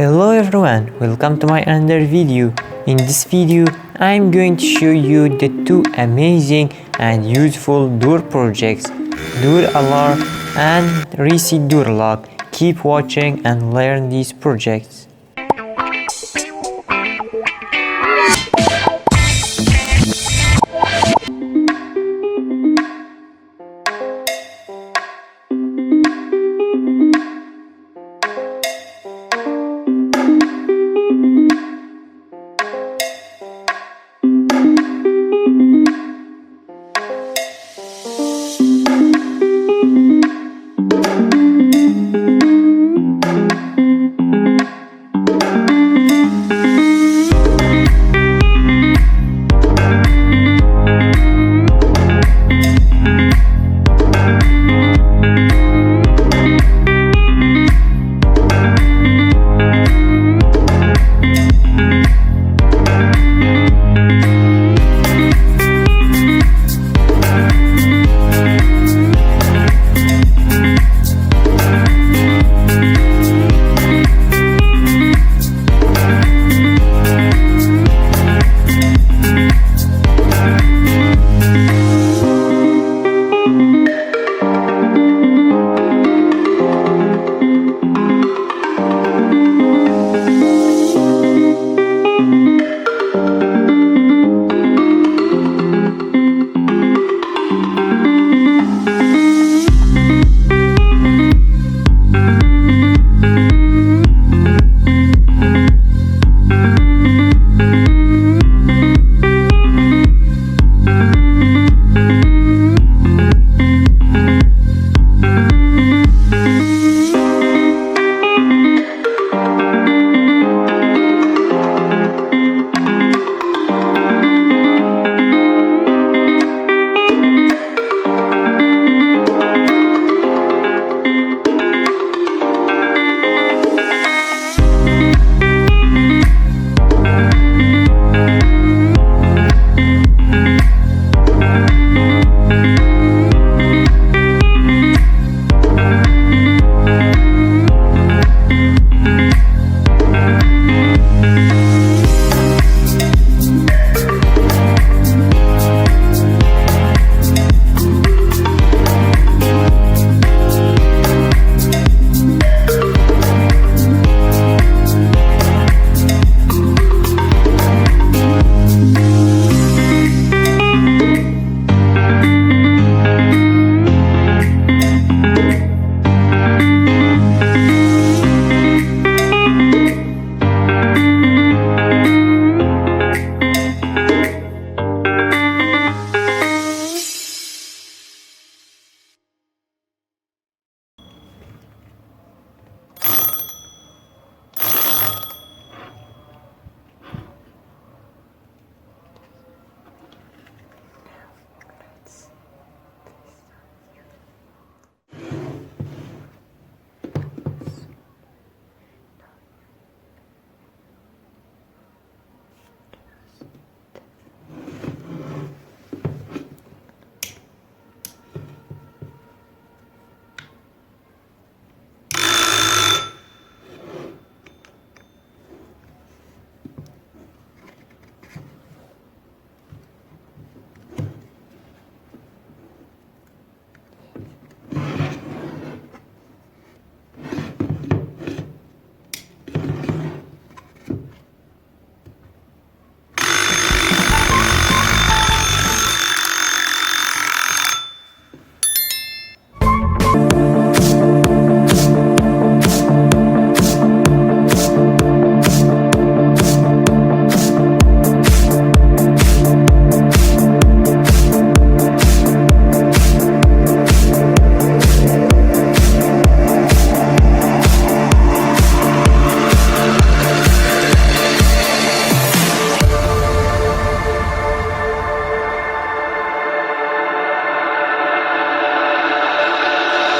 Hello everyone, welcome to my another video. In this video, I am going to show you the two amazing and useful door projects, Door Alarm and Reset Door Lock. Keep watching and learn these projects.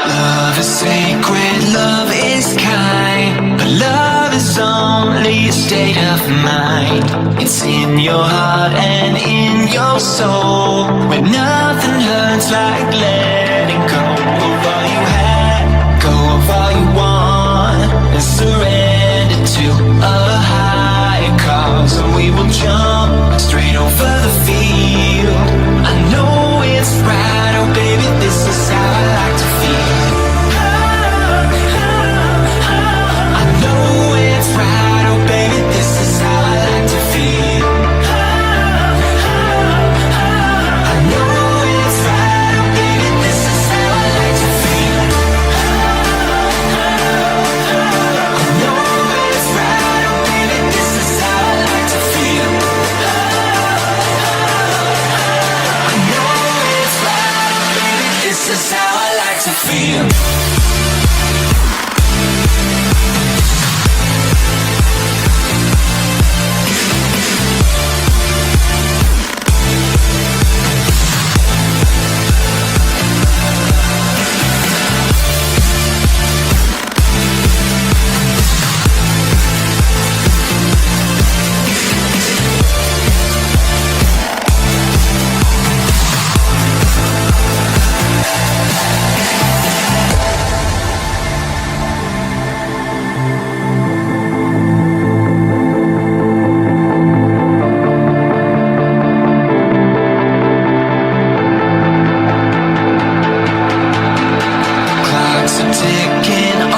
Love is sacred, love is kind, but love is only a state of mind. It's in your heart and in your soul, where nothing hurts like letting go of all you had, go of all you want, and surrender to jump straight over